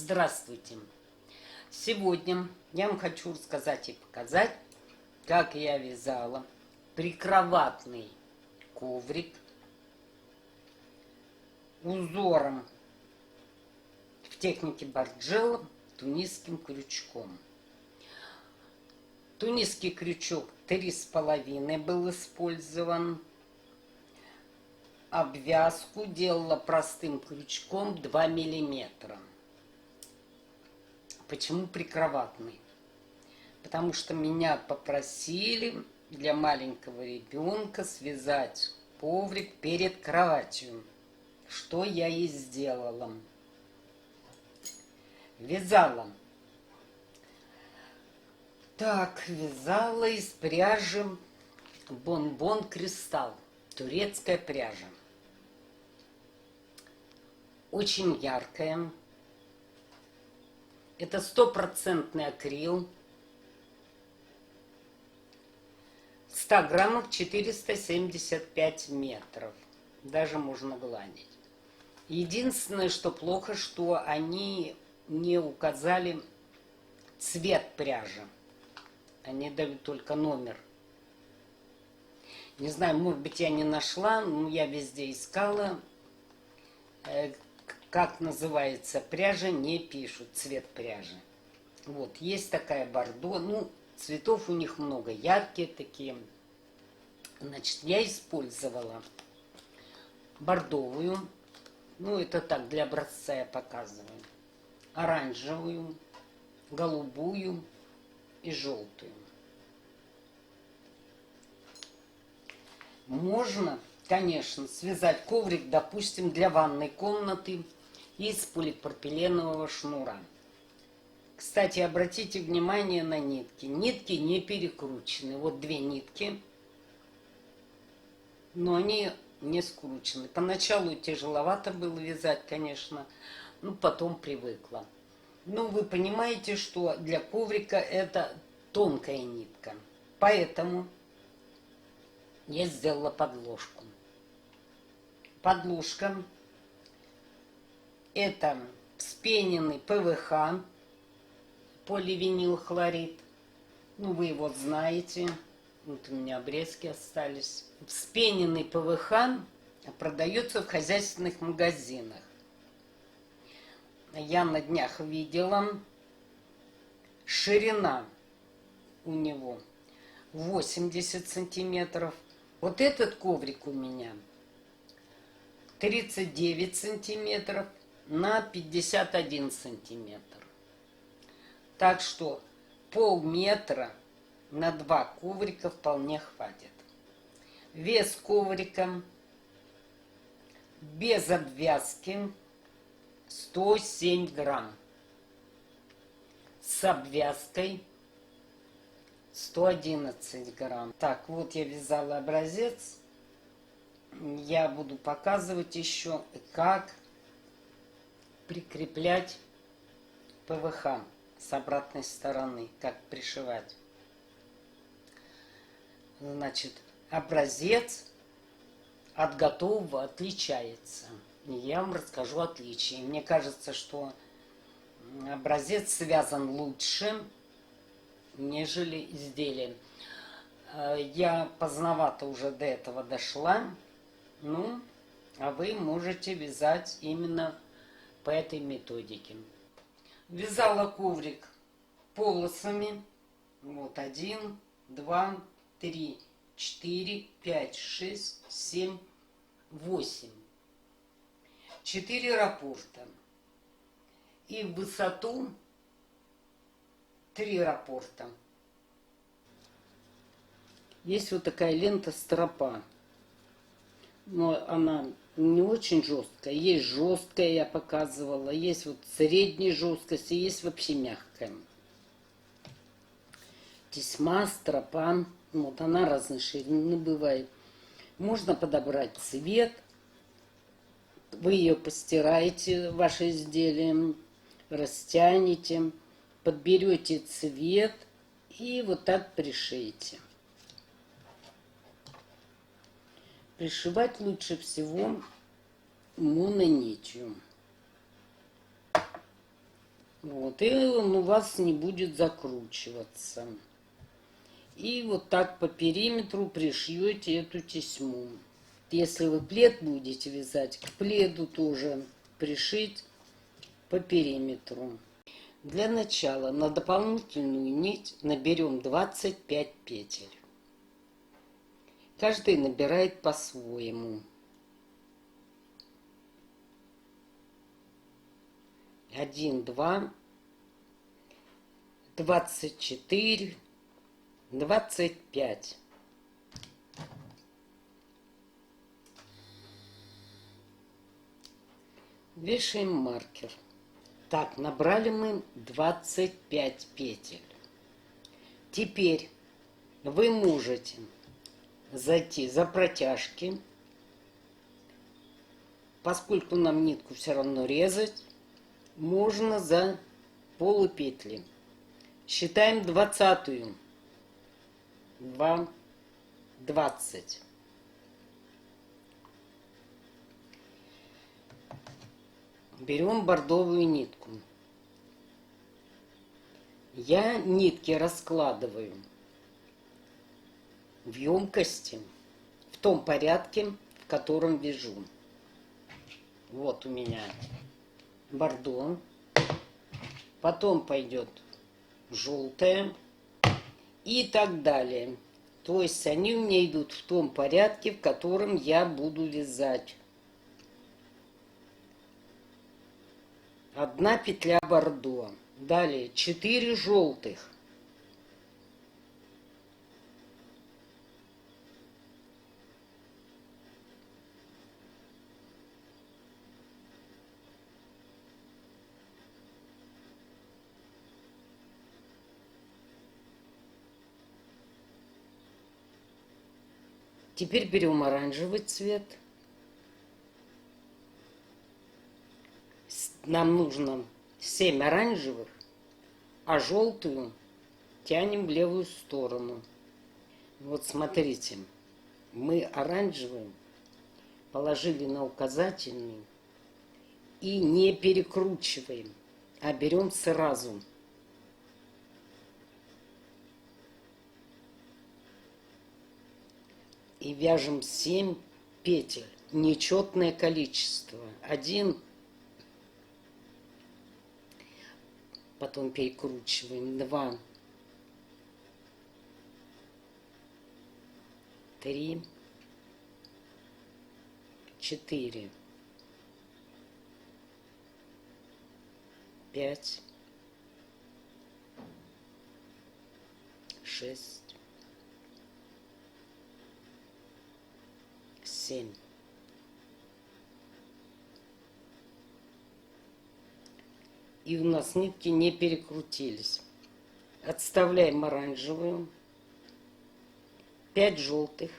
Здравствуйте! Сегодня я вам хочу рассказать и показать, как я вязала прикроватный коврик узором в технике Барджелло тунисским крючком. Тунисский крючок 3,5 был использован. Обвязку делала простым крючком 2 миллиметра. Почему прикроватный? Потому что меня попросили для маленького ребенка связать коврик перед кроватью, что я и сделала. Вязала. Вязала из пряжи Бонбон Кристалл, турецкая пряжа. Очень яркая. Это 100% акрил. 100 граммов 475 метров. Даже можно гладить. Единственное, что плохо, что они не указали цвет пряжи. Они дают только номер. Не знаю, может быть, я не нашла, но я везде искала. Как называется пряжа, не пишут цвет пряжи. Вот, есть такая бордо. Ну, цветов у них много, яркие такие. Значит, я использовала бордовую. Ну, это так, для образца я показываю. Оранжевую, голубую и желтую. Можно, конечно, связать коврик, допустим, для ванной комнаты из полипропиленового шнура. Кстати, обратите внимание на нитки. Нитки не перекручены. Вот две нитки, но они не скручены. Поначалу тяжеловато было вязать, конечно, но потом привыкла. Ну, вы понимаете, что для коврика это тонкая нитка. Поэтому я сделала подложку. Подложка — это вспененный ПВХ, поливинилхлорид. Ну, вы его знаете. Вот у меня обрезки остались. Вспененный ПВХ продается в хозяйственных магазинах. Я на днях видела, ширина у него 80 сантиметров. Вот этот коврик у меня 39 сантиметров на 51 сантиметр. Так что полметра на 2 коврика вполне хватит. Вес коврика без обвязки 107 грамм. С обвязкой 111 грамм. Так, вот я вязала образец. Я буду показывать еще, как прикреплять ПВХ с обратной стороны, как пришивать. Значит, образец от готового отличается. Я вам расскажу отличия. Мне кажется, что образец связан лучше, нежели изделие. Я поздновато уже до этого дошла. Ну, а вы можете вязать именно по этой методике. Вязала коврик полосами. Вот 1, 2, 3, 4, 5, 6, 7, 8. 4 раппорта. И в высоту 3 раппорта. Есть вот такая лента стропа. Но она не очень жесткая. Есть жесткая, я показывала. Есть вот средней жесткости, есть вообще мягкая. Тесьма, стропа. Вот она разной ширины бывает. Можно подобрать цвет. Вы ее постираете, ваше изделие, растянете, подберете цвет и вот так пришейте. Пришивать лучше всего мононитью. Вот, и он у вас не будет закручиваться. И вот так по периметру пришьете эту тесьму. Если вы плед будете вязать, к пледу тоже пришить по периметру. Для начала на дополнительную нить наберем 25 петель. Каждый набирает по-своему. 1, 2, 24, 25. Вешаем маркер. Так, набрали мы 25 петель. Теперь вы можете зайти за протяжки, поскольку нам нитку все равно резать, можно за полупетли. Считаем 20-ю. 2, 20. Берем бордовую нитку. Я нитки раскладываю в емкости в том порядке, в котором вяжу. Вот у меня бордо, потом пойдет желтое и так далее. То есть они у меня идут в том порядке, в котором я буду вязать. Одна петля бордо. Далее 4 желтых. Теперь берем оранжевый цвет. Нам нужно 7 оранжевых, а желтую тянем в левую сторону. Вот смотрите, мы оранжевый положили на указательный и не перекручиваем, а берем сразу. И вяжем 7 петель. Нечетное количество. 1, потом перекручиваем. 2, 3, 4, 5, 6, 7. И у нас нитки не перекрутились. Отставляем оранжевую. 5 желтых.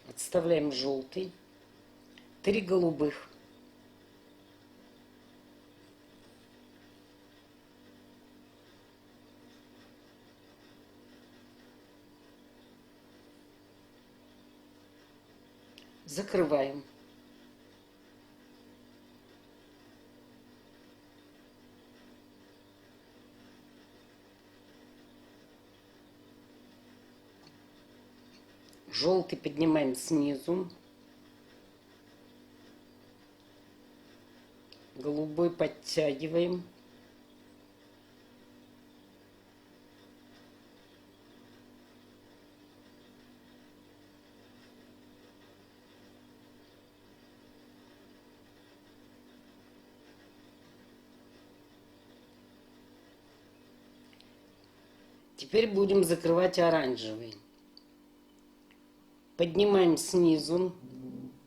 Отставляем желтый. 3 голубых. Закрываем. Желтый поднимаем снизу. Голубой подтягиваем. Теперь будем закрывать оранжевый. Поднимаем снизу,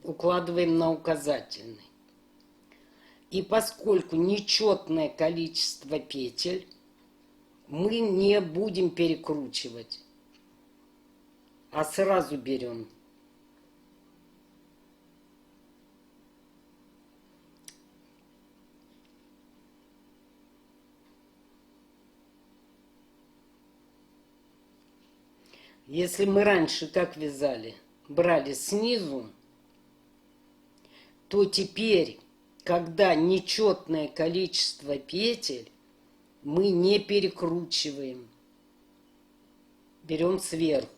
укладываем на указательный. И поскольку нечетное количество петель, мы не будем перекручивать, а сразу берем. Если мы раньше как вязали, брали снизу, то теперь, когда нечетное количество петель, мы не перекручиваем. Берем сверху.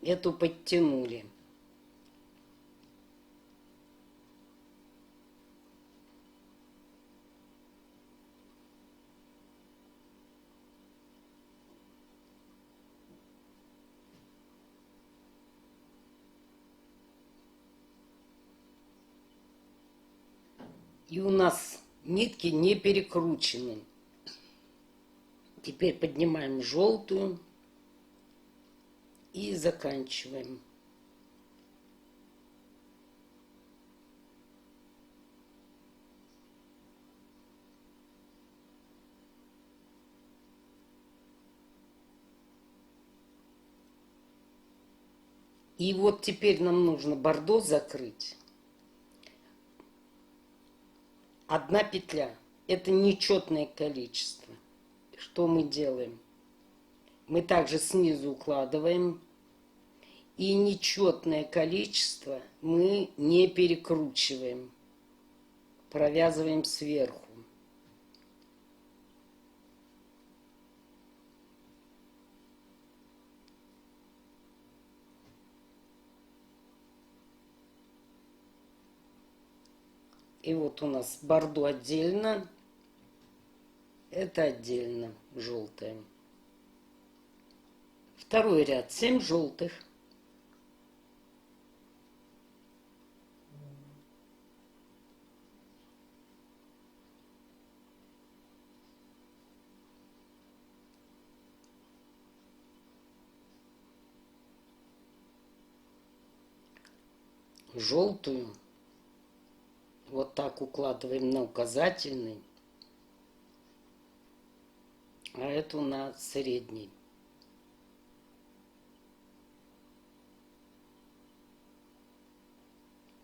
Эту подтянули. И у нас нитки не перекручены. Теперь поднимаем желтую и заканчиваем. И вот теперь нам нужно бордо закрыть. Одна петля. Это нечетное количество. Что мы делаем? Мы также снизу укладываем. И нечетное количество мы не перекручиваем. Провязываем сверху. И вот у нас бордо отдельно, это отдельно, желтое. Второй ряд, 7 желтых. Желтую вот так укладываем на указательный, а эту на средний.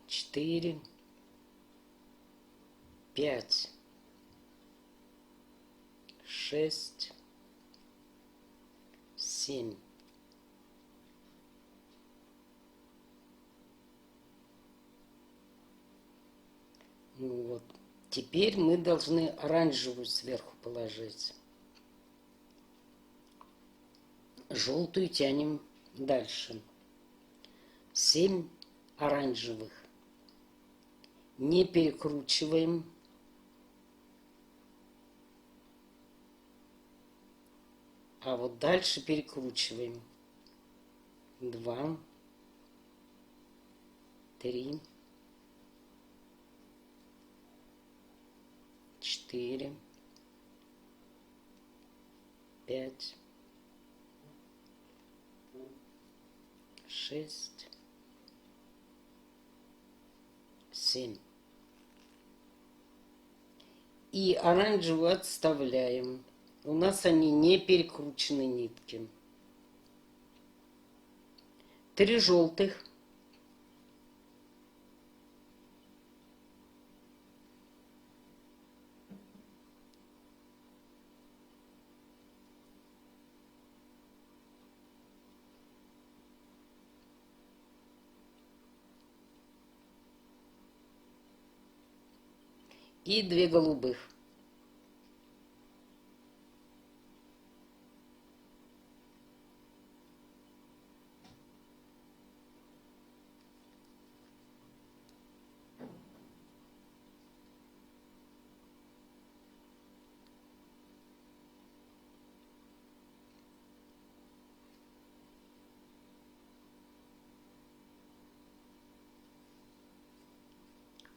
Четыре, 5, 6, 7. Ну вот. Теперь мы должны оранжевую сверху положить. Желтую тянем дальше. 7 оранжевых. Не перекручиваем. А вот дальше перекручиваем. 2, 3, 4, 5, 6, 7. И оранжевую отставляем. У нас они не перекручены нитки. 3 желтых. И 2 голубых.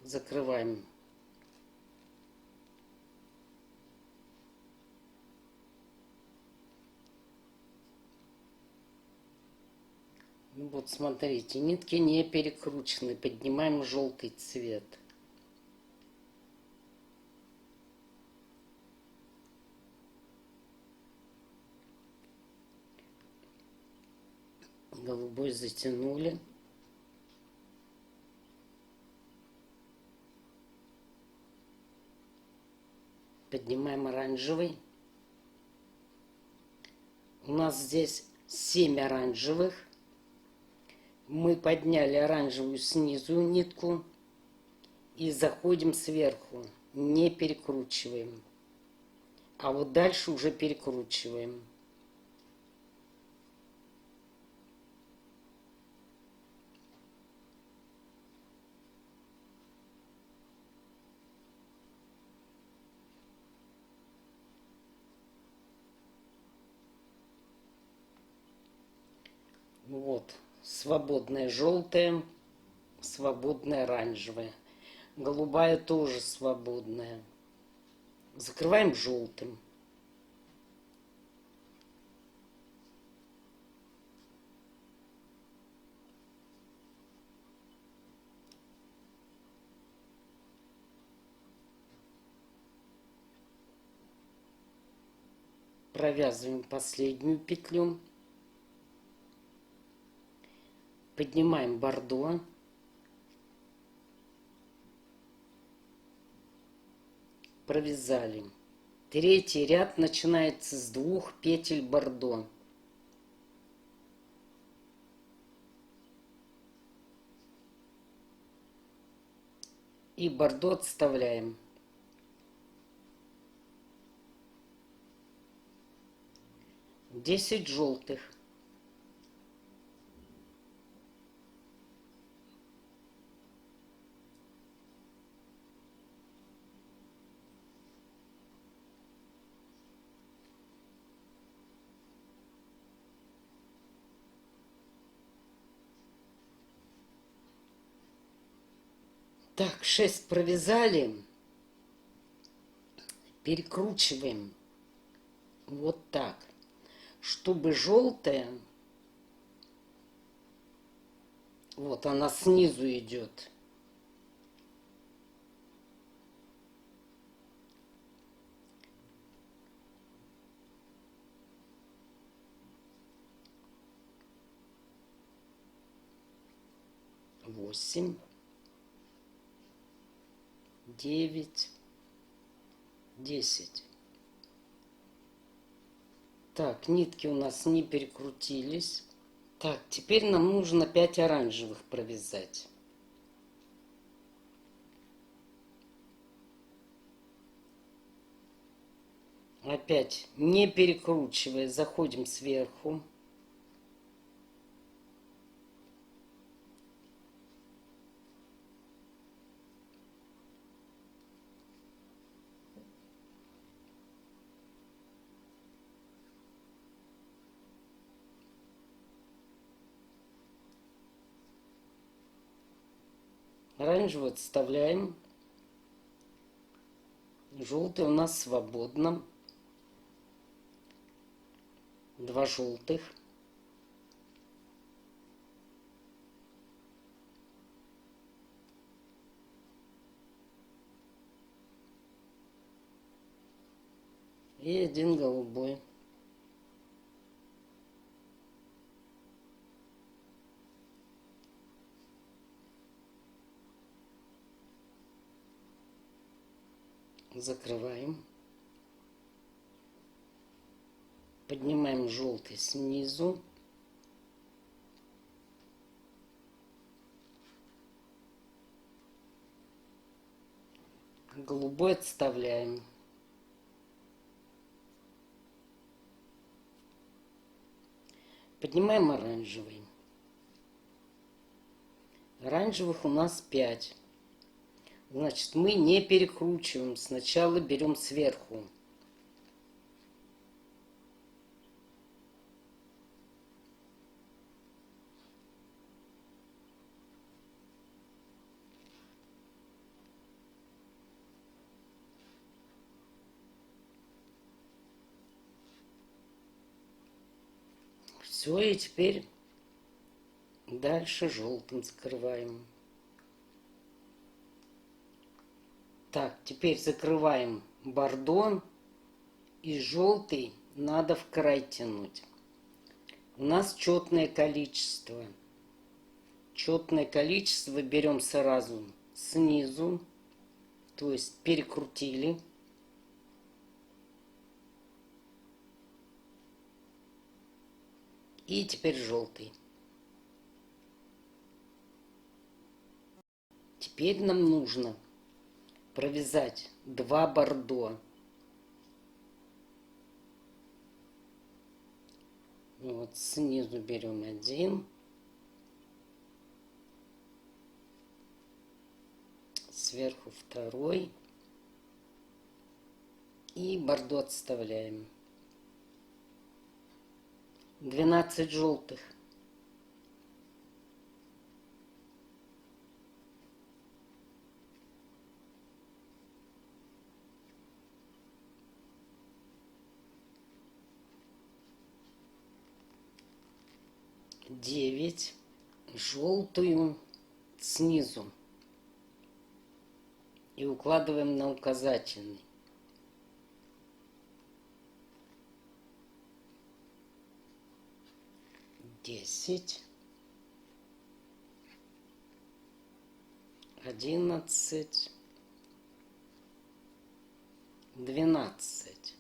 Закрываем. Ну вот смотрите, нитки не перекручены. Поднимаем желтый цвет. Голубой затянули. Поднимаем оранжевый. У нас здесь 7 оранжевых. Мы подняли оранжевую снизу нитку и заходим сверху, не перекручиваем. А вот дальше уже перекручиваем. Вот, свободная желтая, свободная оранжевая. Голубая тоже свободная. Закрываем желтым. Провязываем последнюю петлю. Поднимаем бордо. Провязали. Третий ряд начинается с 2 петель бордо. И бордо отставляем. Десять желтых. Так, 6 провязали. Перекручиваем вот так, чтобы желтая, вот она снизу идет. Восемь, 9, 10. Так, нитки у нас не перекрутились. Так, теперь нам нужно 5 оранжевых провязать. Опять не перекручивая, заходим сверху. Оранжевый отставляем. Желтый у нас свободно. 2 желтых. И 1 голубой. Закрываем. Поднимаем желтый снизу. Голубой отставляем. Поднимаем оранжевый. Оранжевых у нас 5. Значит, мы не перекручиваем. Сначала берем сверху. Все, и теперь дальше желтым закрываем. Так, теперь закрываем бордо, и желтый надо в край тянуть. У нас четное количество. Четное количество берем сразу снизу, то есть перекрутили. И теперь желтый. Теперь нам нужно провязать 2 бордо. Вот снизу берем 1, сверху 2 и бордо отставляем. 12 желтых. Девять желтую снизу и укладываем на указательный. 10, 11, 12.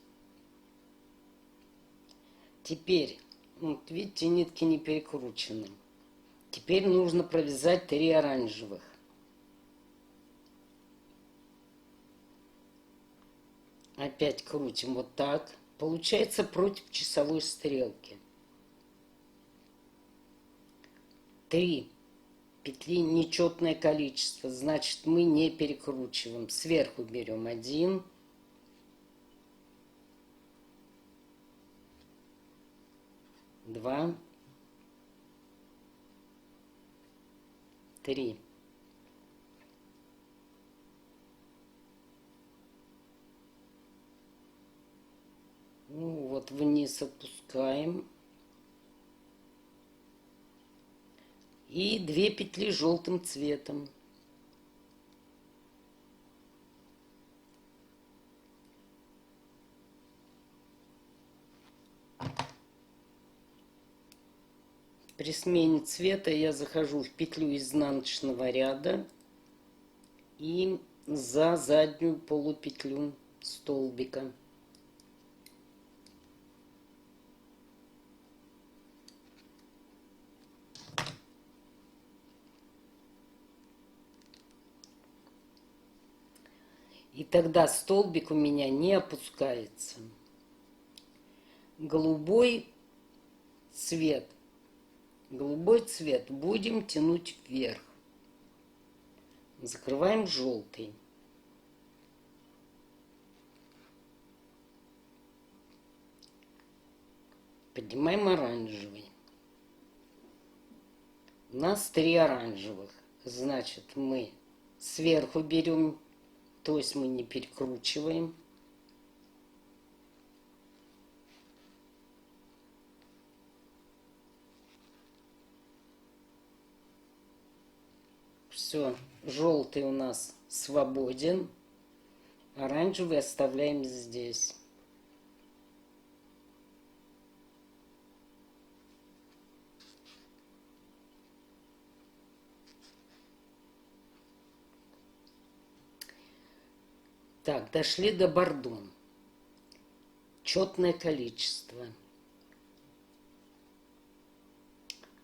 Теперь, вот видите, нитки не перекручены. Теперь нужно провязать 3 оранжевых. Опять крутим вот так. Получается против часовой стрелки. 3 петли нечетное количество, значит мы не перекручиваем. Сверху берем 1, 2, 3. Ну вот вниз опускаем. И 2 петли желтым цветом. При смене цвета я захожу в петлю изнаночного ряда и за заднюю полупетлю столбика. И тогда столбик у меня не опускается. Голубой цвет будем тянуть вверх. Закрываем желтый. Поднимаем оранжевый. У нас 3 оранжевых. Значит, мы сверху берем, то есть мы не перекручиваем. Все, желтый у нас свободен, оранжевый оставляем здесь. Так, дошли до бордо. Четное количество.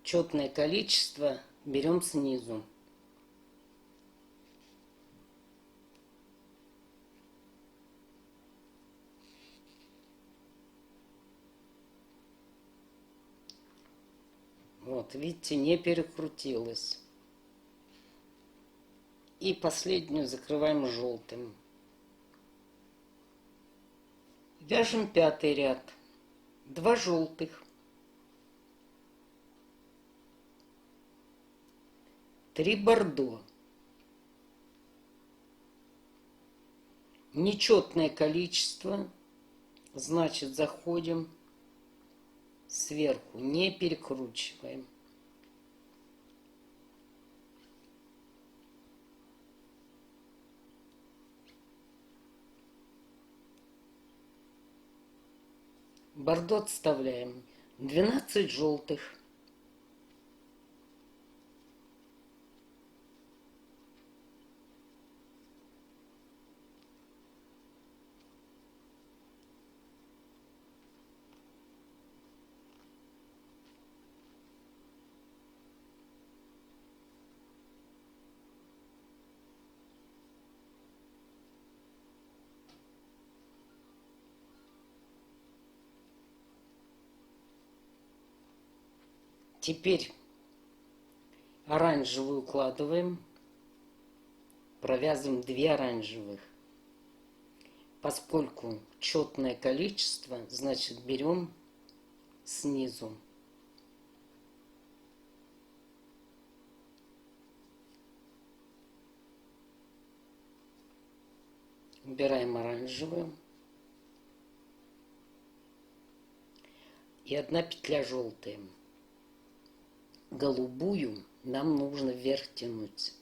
Четное количество берем снизу. Вот, видите, не перекрутилось. И последнюю закрываем желтым. Вяжем 5-й ряд. 2 желтых. 3 бордо. Нечетное количество, значит, заходим сверху, не перекручиваем. Бордо отставляем. 12 желтых. Теперь оранжевую укладываем, провязываем 2 оранжевых. Поскольку четное количество, значит берем снизу. Убираем оранжевую. И 1 петля желтая. Голубую нам нужно вверх тянуть.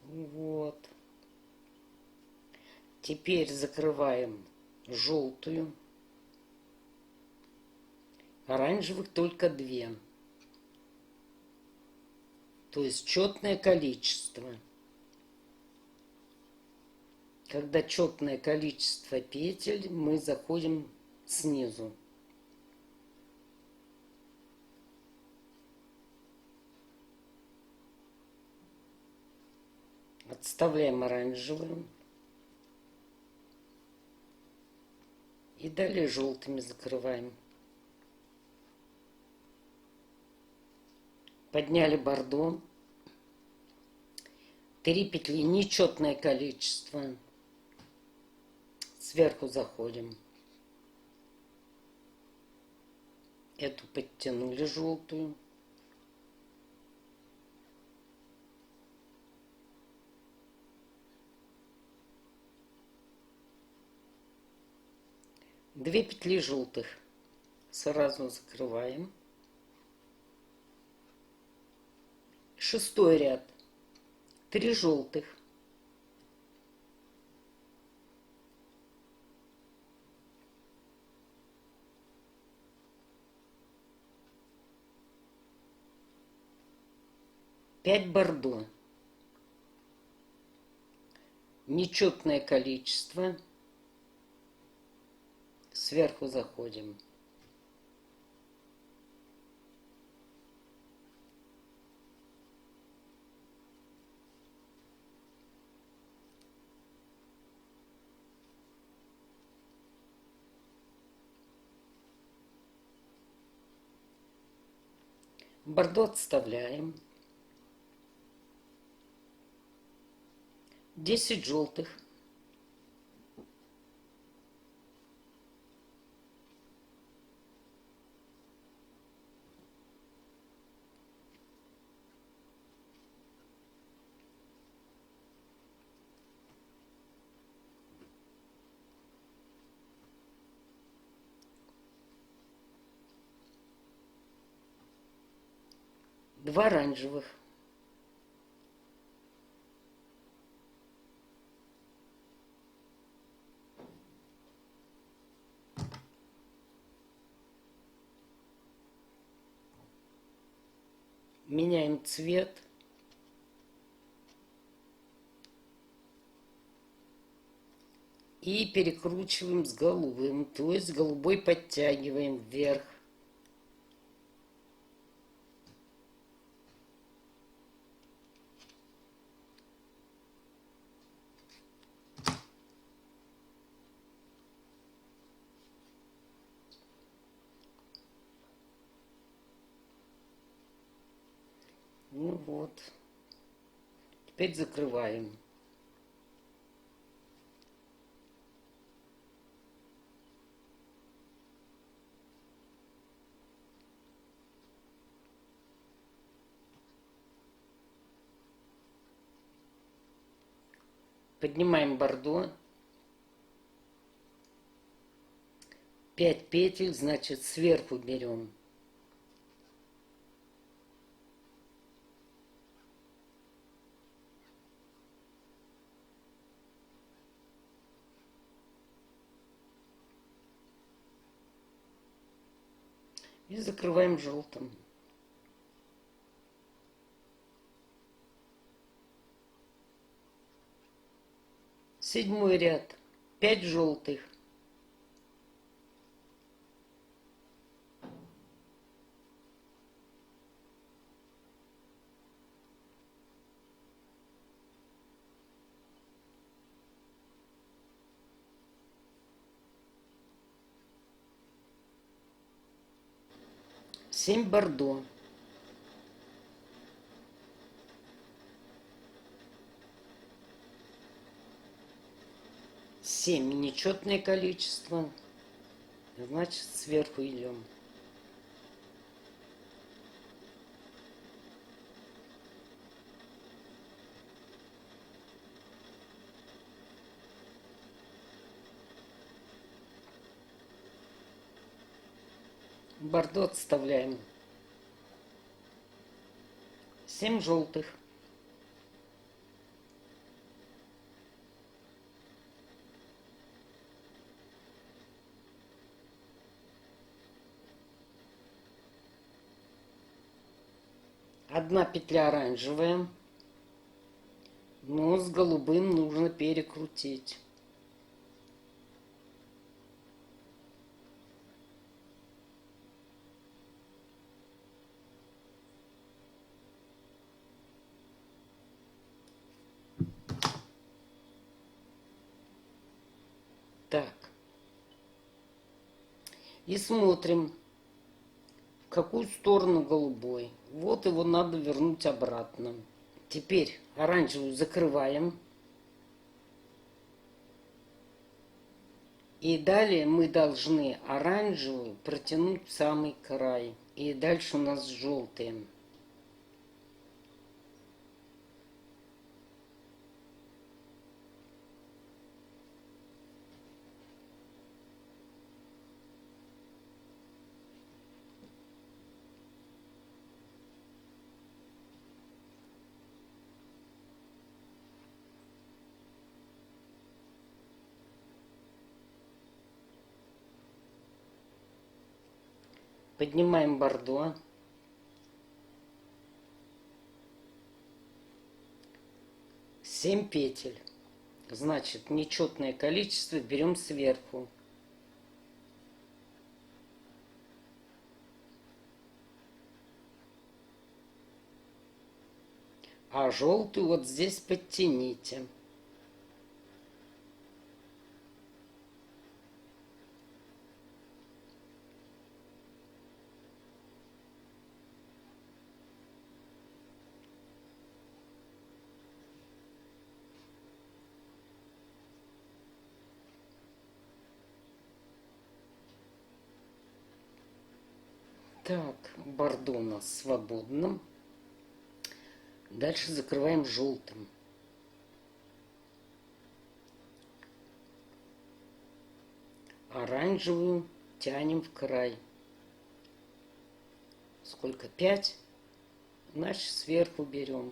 Вот. Теперь закрываем желтую. Оранжевых только 2. То есть четное количество. Когда четное количество петель, мы заходим снизу. Отставляем оранжевую. И далее желтыми закрываем. Подняли бордо. 3 петли, нечетное количество. Сверху заходим. Эту подтянули желтую. Две петли желтых сразу закрываем. 6-й ряд. 3 желтых. Пять бордо. Нечетное количество. Сверху заходим. Бордо отставляем. 10 желтых. Два оранжевых. Меняем цвет. И перекручиваем с голубым, то есть голубой подтягиваем вверх. Ну вот. Теперь закрываем. Поднимаем бордо. 5 петель, значит, сверху берем. И закрываем желтым. 7-й ряд. 5 желтых. Семь бордо. 7 нечетное количество. Значит, сверху идем. Бордо отставляем. 7 желтых. Одна петля оранжевая, но с голубым нужно перекрутить. Так. И смотрим, в какую сторону голубой. Вот его надо вернуть обратно. Теперь оранжевую закрываем. И далее мы должны оранжевую протянуть в самый край. И дальше у нас желтые. Поднимаем бордо. Семь петель. Значит, нечетное количество берем сверху. А желтую вот здесь подтяните. Так, бордо у нас свободно. Дальше закрываем желтым. Оранжевую тянем в край. Сколько? 5. Значит, сверху берем.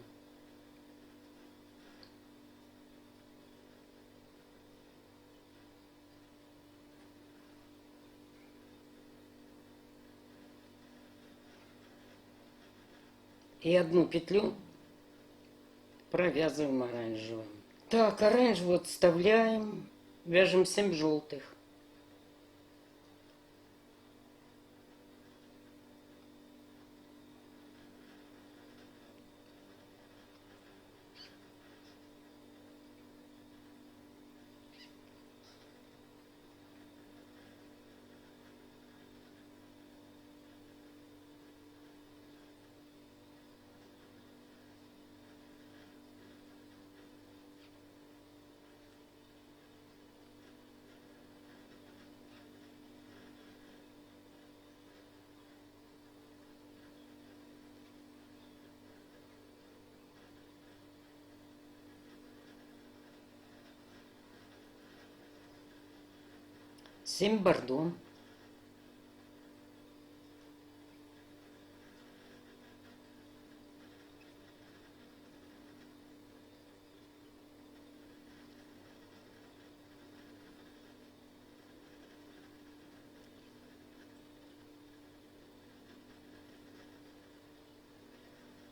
И одну петлю провязываем оранжевым. Так, оранжевую отставляем. Вяжем 7 желтых. Семь бордо.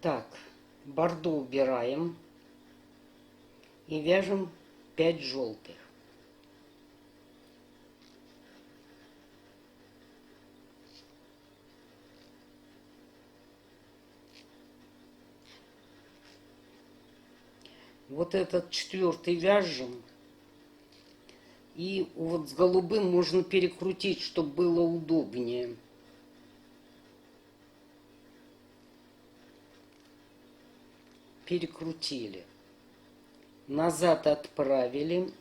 Так, бордо убираем и вяжем 5 желтых. Вот этот 4-й вяжем. И вот с голубым можно перекрутить, чтобы было удобнее. Перекрутили. Назад отправили.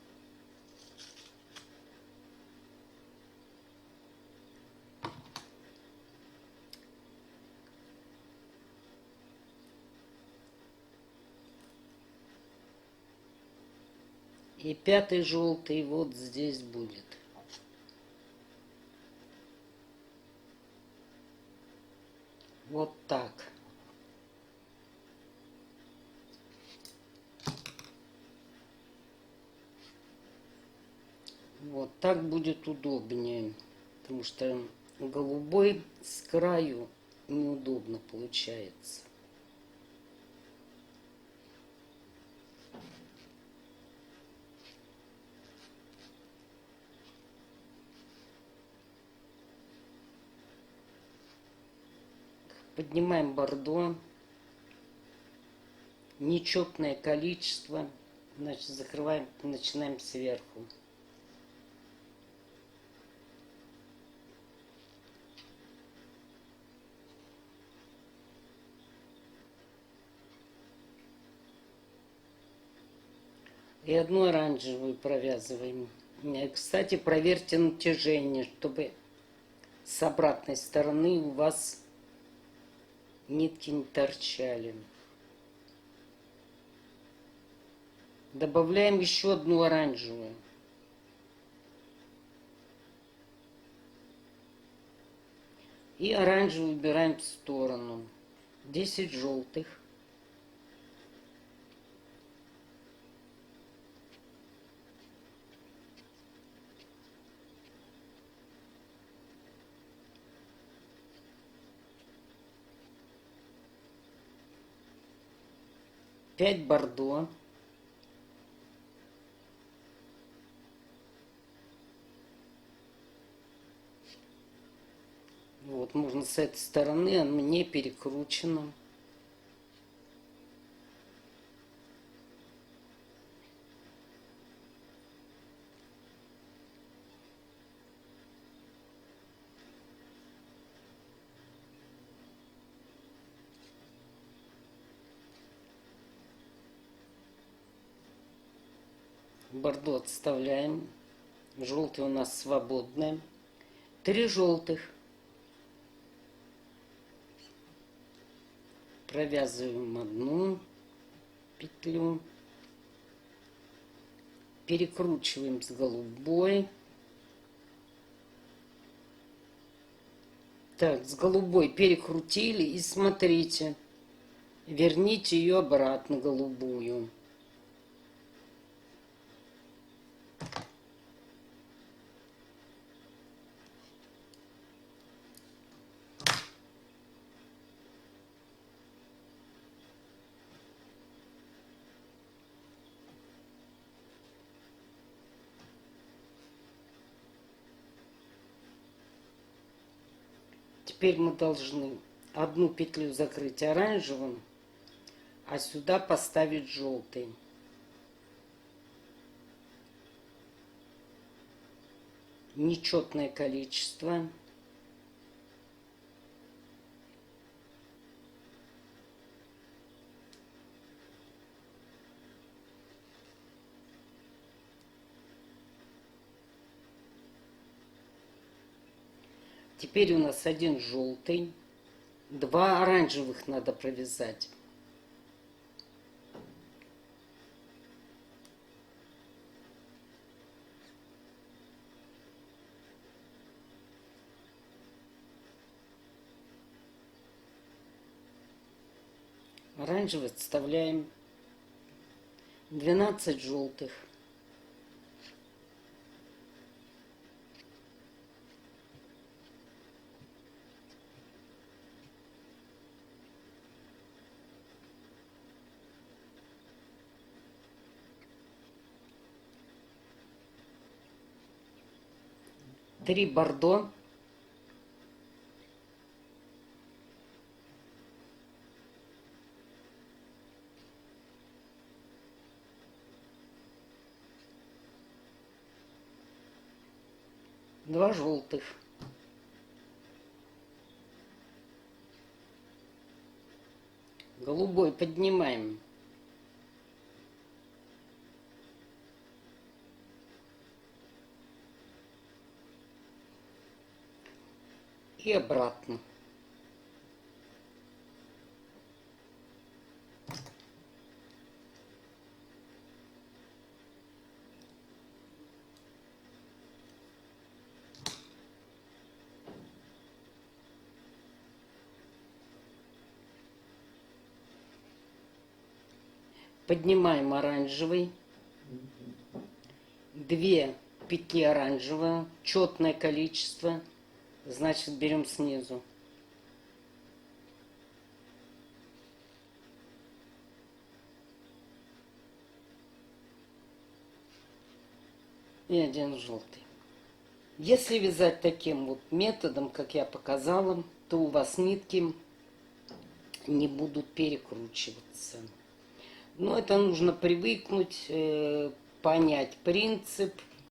И 5-й желтый вот здесь будет. Вот так. Вот так будет удобнее. Потому что голубой с краю неудобно получается. Поднимаем бордо. Нечетное количество. Значит, закрываем, начинаем сверху. И одну оранжевую провязываем. Кстати, проверьте натяжение, чтобы с обратной стороны у вас нитки не торчали. Добавляем еще одну оранжевую. И оранжевую убираем в сторону. 10 желтых. Пять бордо. Вот, можно с этой стороны, оно не перекручено. Бордо отставляем. Желтый у нас свободный. 3 желтых. Провязываем одну петлю. Перекручиваем с голубой. Так, с голубой перекрутили и смотрите. Верните ее обратно, голубую. Теперь мы должны одну петлю закрыть оранжевым, а сюда поставить желтый. Нечетное количество. Теперь у нас один желтый, 2 оранжевых надо провязать. Оранжевый отставляем. 12 желтых. 3 бордо. Два желтых. Голубой поднимаем. И обратно. Поднимаем оранжевый. 2 петли оранжевого. Четное количество. Значит, берем снизу. И 1 желтый. Если вязать таким вот методом, как я показала, то у вас нитки не будут перекручиваться. Но это нужно привыкнуть, понять принцип.